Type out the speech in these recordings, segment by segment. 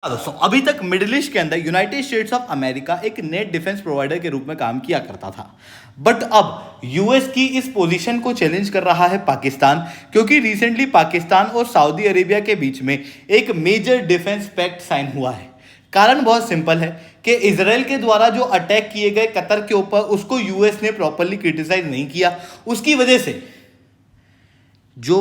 दोस्तों अभी तक मिडिल ईस्ट के अंदर यूनाइटेड स्टेट्स ऑफ अमेरिका एक नेट डिफेंस प्रोवाइडर के रूप में काम किया करता था। बट अब यूएस की इस पोजीशन को चैलेंज कर रहा है पाकिस्तान, क्योंकि रिसेंटली पाकिस्तान और सऊदी अरेबिया के बीच में एक मेजर डिफेंस पैक्ट साइन हुआ है। कारण बहुत सिंपल है कि इसराइल के द्वारा जो अटैक किए गए कतर के ऊपर, उसको यूएस ने प्रॉपरली क्रिटिसाइज नहीं किया। उसकी वजह से जो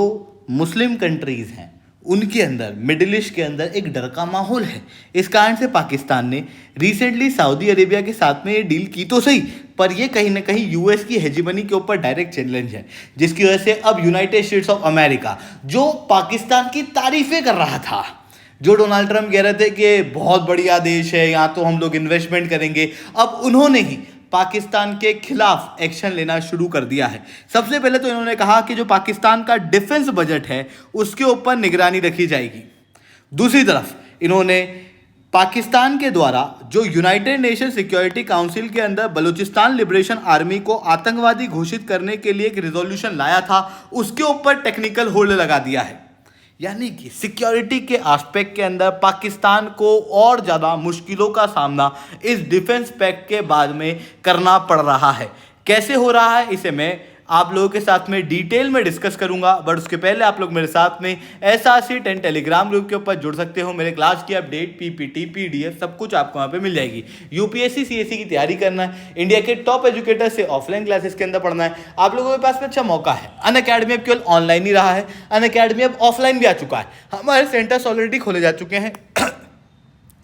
मुस्लिम कंट्रीज हैं उनके अंदर, मिडिल ईस्ट के अंदर एक डर का माहौल है। इस कारण से पाकिस्तान ने रिसेंटली सऊदी अरेबिया के साथ में ये डील की तो सही, पर ये कहीं ना कहीं यूएस की हेजिमनी के ऊपर डायरेक्ट चैलेंज है, जिसकी वजह से अब यूनाइटेड स्टेट्स ऑफ अमेरिका, जो पाकिस्तान की तारीफें कर रहा था, जो डोनाल्ड ट्रंप कह रहे थे कि बहुत बढ़िया देश है, यहाँ तो हम लोग इन्वेस्टमेंट करेंगे, अब उन्होंने ही पाकिस्तान के खिलाफ एक्शन लेना शुरू कर दिया है। सबसे पहले तो इन्होंने कहा कि जो पाकिस्तान का डिफेंस बजट है उसके ऊपर निगरानी रखी जाएगी। दूसरी तरफ इन्होंने पाकिस्तान के द्वारा जो यूनाइटेड नेशन सिक्योरिटी काउंसिल के अंदर बलूचिस्तान लिबरेशन आर्मी को आतंकवादी घोषित करने के लिए एक रिजोल्यूशन लाया था, उसके ऊपर टेक्निकल होल्ड लगा दिया है। यानी कि सिक्योरिटी के एस्पेक्ट के अंदर पाकिस्तान को और ज़्यादा मुश्किलों का सामना इस डिफेंस पैक्ट के बाद में करना पड़ रहा है। कैसे हो रहा है इसे मैं आप लोगों के साथ में डिटेल में डिस्कस करूंगा, बट उसके पहले आप लोग मेरे साथ में SRC10 टेलीग्राम ग्रुप के ऊपर जुड़ सकते हो। मेरे क्लास की अपडेट, PPT, PDF सब कुछ आपको वहाँ पे मिल जाएगी। UPSC CSE की तैयारी करना है, इंडिया के टॉप एजुकेटर से ऑफलाइन क्लासेस के अंदर पढ़ना है, आप लोगों के पास में अच्छा मौका है। अनअकैडमी अब केवल ऑनलाइन ही रहा है, अनअकैडमी अब ऑफलाइन भी आ चुका है। हमारे सेंटर्स ऑलरेडी खोले जा चुके हैं।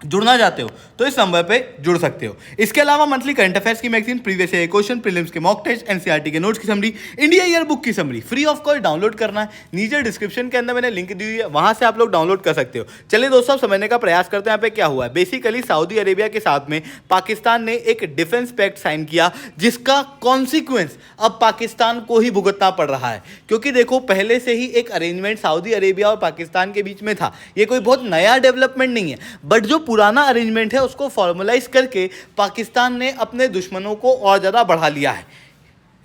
जुड़ना चाहते हो तो इस नंबर पे जुड़ सकते हो। इसके अलावा मंथली करंट अफेयर्स की magazine, previous year question, prelims के मॉक टेस्ट, एनसीईआरटी के नोट्स की समरी, इंडिया ईयर बुक की summary free of cost download करना है। नीचे डिस्क्रिप्शन के अंदर मैंने लिंक दी हुई है, वहां से आप लोग डाउनलोड कर सकते हो। चलिए दोस्तों, अब समझने का प्रयास करते हैं यहाँ पे क्या हुआ है। बेसिकली सऊदी अरेबिया के साथ में पाकिस्तान ने एक डिफेंस पैक्ट साइन किया, जिसका कॉन्सिक्वेंस अब पाकिस्तान को ही भुगतना पड़ रहा है। क्योंकि देखो, पहले से ही एक अरेंजमेंट सऊदी अरेबिया और पाकिस्तान के बीच में था। ये कोई बहुत नया डेवलपमेंट नहीं है, बट जो पुराना अरेंजमेंट है उसको फॉर्मलाइज करके पाकिस्तान ने अपने दुश्मनों को और ज्यादा बढ़ा लिया है।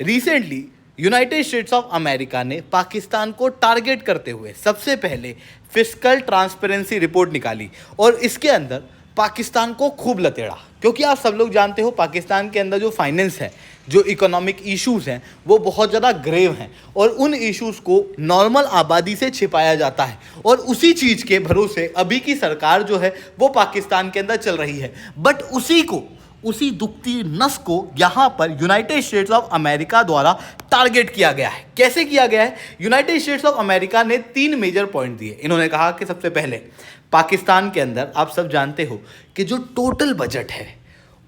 Recently United states of America ने पाकिस्तान को टारगेट करते हुए सबसे पहले फिस्कल ट्रांसपेरेंसी रिपोर्ट निकाली और इसके अंदर पाकिस्तान को खूब लतेड़ा। क्योंकि आप सब लोग जानते हो पाकिस्तान के अंदर जो फाइनेंस है, जो इकोनॉमिक इश्यूज हैं, वो बहुत ज़्यादा ग्रेव हैं और उन इश्यूज को नॉर्मल आबादी से छिपाया जाता है। और उसी चीज़ के भरोसे अभी की सरकार जो है वो पाकिस्तान के अंदर चल रही है। बट उसी दुखती नस को यहाँ पर यूनाइटेड स्टेट्स ऑफ अमेरिका द्वारा टारगेट किया गया है। कैसे किया गया है? यूनाइटेड स्टेट्स ऑफ अमेरिका ने 3 मेजर पॉइंट दिए। इन्होंने कहा कि सबसे पहले पाकिस्तान के अंदर आप सब जानते हो कि जो टोटल बजट है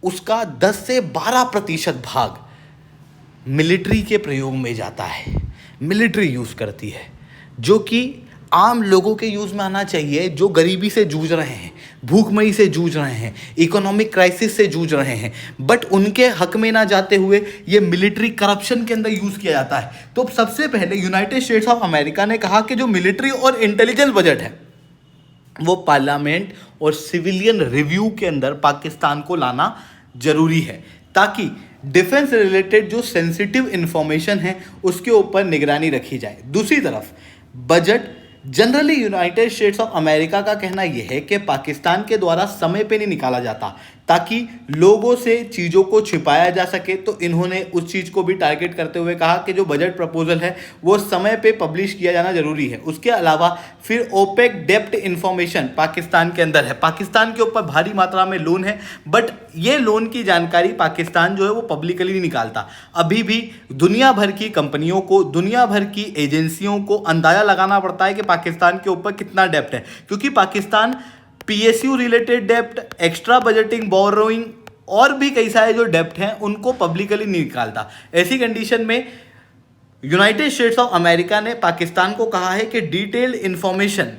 उसका 10 से 12% भाग मिलिट्री के प्रयोग में जाता है, मिलिट्री यूज़ करती है, जो कि आम लोगों के यूज़ में आना चाहिए, जो गरीबी से जूझ रहे हैं, भूखमरी से जूझ रहे हैं, इकोनॉमिक क्राइसिस से जूझ रहे हैं। बट उनके हक में ना जाते हुए ये मिलिट्री करप्शन के अंदर यूज़ किया जाता है। तो सबसे पहले यूनाइटेड स्टेट्स ऑफ अमेरिका ने कहा कि जो मिलिट्री और इंटेलिजेंस बजट है वो पार्लियामेंट और सिविलियन रिव्यू के अंदर पाकिस्तान को लाना जरूरी है, ताकि डिफेंस रिलेटेड जो सेंसिटिव इंफॉर्मेशन है उसके ऊपर निगरानी रखी जाए। दूसरी तरफ budget generally United states of America का कहना यह है कि पाकिस्तान के द्वारा समय पे नहीं निकाला जाता, ताकि लोगों से चीज़ों को छिपाया जा सके। तो इन्होंने उस चीज़ को भी टारगेट करते हुए कहा कि जो बजट प्रपोजल है वो समय पे पब्लिश किया जाना जरूरी है। उसके अलावा फिर ओपेक डेप्ट इंफॉर्मेशन पाकिस्तान के अंदर है। पाकिस्तान के ऊपर भारी मात्रा में लोन है, बट ये लोन की जानकारी पाकिस्तान जो है वो पब्लिकली नहीं निकालता। अभी भी दुनिया भर की कंपनियों को, दुनिया भर की एजेंसियों को अंदाजा लगाना पड़ता है कि पाकिस्तान के ऊपर कितना डेप्ट है, क्योंकि पाकिस्तान PSU रिलेटेड डेप्ट, एक्स्ट्रा बजटिंग, बोरोइंग और भी कई सारे जो डेप्ट हैं उनको पब्लिकली नहीं निकालता। ऐसी कंडीशन में यूनाइटेड स्टेट्स ऑफ अमेरिका ने पाकिस्तान को कहा है कि डिटेल्ड इंफॉर्मेशन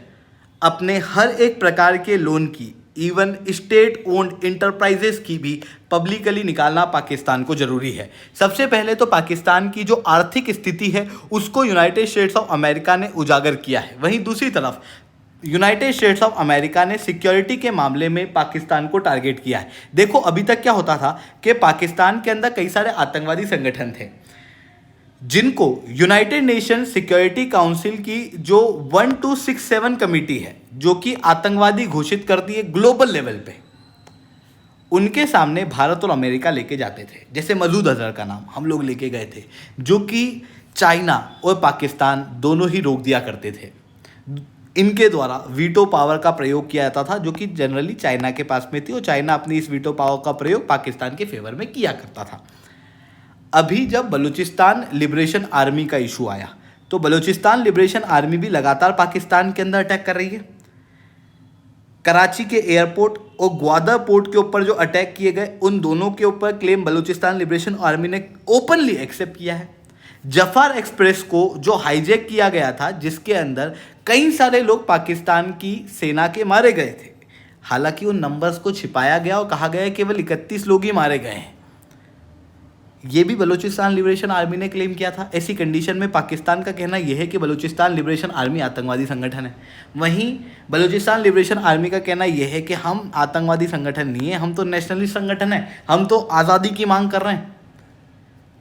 अपने हर एक प्रकार के लोन की, इवन स्टेट ओन्ड इंटरप्राइजेस की भी पब्लिकली निकालना पाकिस्तान को जरूरी है। सबसे पहले तो पाकिस्तान की जो आर्थिक स्थिति है उसको यूनाइटेड स्टेट्स ऑफ अमेरिका ने उजागर किया है। वहीं दूसरी तरफ यूनाइटेड स्टेट्स ऑफ अमेरिका ने सिक्योरिटी के मामले में पाकिस्तान को टारगेट किया है। देखो, अभी तक क्या होता था कि पाकिस्तान के अंदर कई सारे आतंकवादी संगठन थे जिनको यूनाइटेड नेशन सिक्योरिटी काउंसिल की जो 1267 कमेटी है, जो कि आतंकवादी घोषित करती है ग्लोबल लेवल पे, उनके सामने भारत और अमेरिका लेके जाते थे। जैसे मसूद अजहर का नाम हम लोग लेके गए थे, जो कि चाइना और पाकिस्तान दोनों ही रोक दिया करते थे। इनके द्वारा वीटो पावर का प्रयोग किया जाता था, जो कि जनरली चाइना के पास में थी, और चाइना अपनी इस वीटो पावर का प्रयोग पाकिस्तान के फेवर में किया करता था। अभी जब बलूचिस्तान लिबरेशन आर्मी का इशू आया, तो बलूचिस्तान लिबरेशन आर्मी भी लगातार पाकिस्तान के अंदर अटैक कर रही है। कराची के एयरपोर्ट और ग्वादर पोर्ट के ऊपर जो अटैक किए गए, उन दोनों के ऊपर क्लेम बलूचिस्तान लिबरेशन आर्मी ने ओपनली एक्सेप्ट किया है। जफर एक्सप्रेस को जो हाईजैक किया गया था, जिसके अंदर कई सारे लोग पाकिस्तान की सेना के मारे गए थे, हालांकि उन नंबर्स को छिपाया गया और कहा गया केवल 31 लोग ही मारे गए हैं। ये भी बलूचिस्तान लिबरेशन आर्मी ने क्लेम किया था। ऐसी कंडीशन में पाकिस्तान का कहना यह है कि बलूचिस्तान लिबरेशन आर्मी आतंकवादी संगठन है। वहीं बलूचिस्तान लिबरेशन आर्मी का कहना यह है कि हम आतंकवादी संगठन नहीं है, हम तो नेशनलिस्ट संगठन है, हम तो आज़ादी की मांग कर रहे हैं।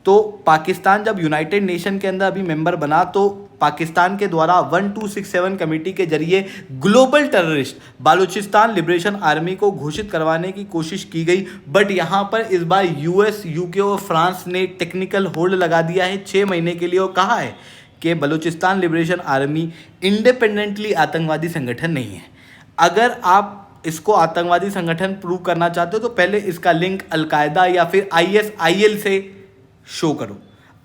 तो पाकिस्तान जब यूनाइटेड नेशन के अंदर अभी मेंबर बना, तो पाकिस्तान के द्वारा 1267 कमेटी के जरिए global terrorist Balochistan liberation army को घोषित करवाने की कोशिश की गई। बट यहाँ पर इस बार यूएस, यूके और फ्रांस ने टेक्निकल होल्ड लगा दिया है 6 महीने के लिए, और कहा है कि बलूचिस्तान लिबरेशन आर्मी इंडिपेंडेंटली आतंकवादी संगठन नहीं है। अगर आप इसको आतंकवादी संगठन प्रूव करना चाहते हो, तो पहले इसका लिंक अलकायदा या फिर ISIL से शो करो।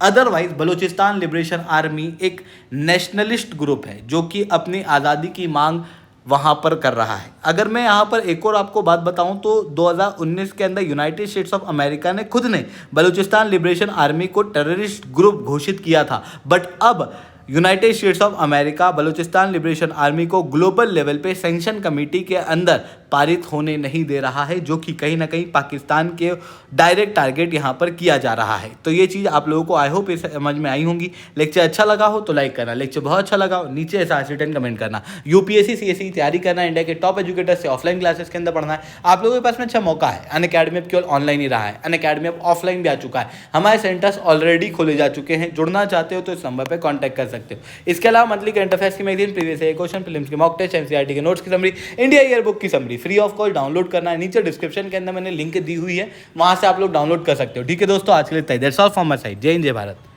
अदरवाइज बलूचिस्तान लिबरेशन आर्मी एक नेशनलिस्ट ग्रुप है, जो कि अपनी आज़ादी की मांग वहाँ पर कर रहा है। अगर मैं यहाँ पर एक और आपको बात बताऊँ, तो 2019 के अंदर यूनाइटेड स्टेट्स ऑफ अमेरिका ने खुद ने बलूचिस्तान लिबरेशन आर्मी को टेररिस्ट ग्रुप घोषित किया था। बट अब United states of America Balochistan liberation army को ग्लोबल लेवल पे सैंक्शन कमेटी के अंदर पारित होने नहीं दे रहा है, जो कि कहीं ना कहीं पाकिस्तान के डायरेक्ट टारगेट यहाँ पर किया जा रहा है। तो ये चीज़ आप लोगों को आई होप समझ में आई होंगी। लेक्चर अच्छा लगा हो तो लाइक करना, लेक्चर बहुत अच्छा लगा हो नीचे ऐसा रिटर्न कमेंट करना। UPSC CSE की तैयारी करना, इंडिया के टॉप एजुकेटर से ऑफलाइन क्लासेस के अंदर पढ़ना है, आप लोगों के पास में अच्छा मौका है। अनअकैडमी अब केवल ऑनलाइन ही रहा है, अनअकैडमी अब ऑफलाइन भी आ चुका है। हमारे सेंटर्स ऑलरेडी खोले जा चुके हैं। जुड़ना चाहते हो तो इस नंबर पर कॉन्टैक्ट कर सकते हो। इसके अलावा मंथली करंट अफेयर्स की magazine, previous year question, films के मॉक टेस्ट, NCERT के नोट्स की समरी, इंडिया ईयर बुक की summary free of cost download करना है। नीचे डिस्क्रिप्शन के अंदर मैंने लिंक दी हुई है, वहां से आप लोग डाउनलोड कर सकते हो। ठीक है दोस्तों, आज के लिए that's all from my side. जय हिंद, जय भारत।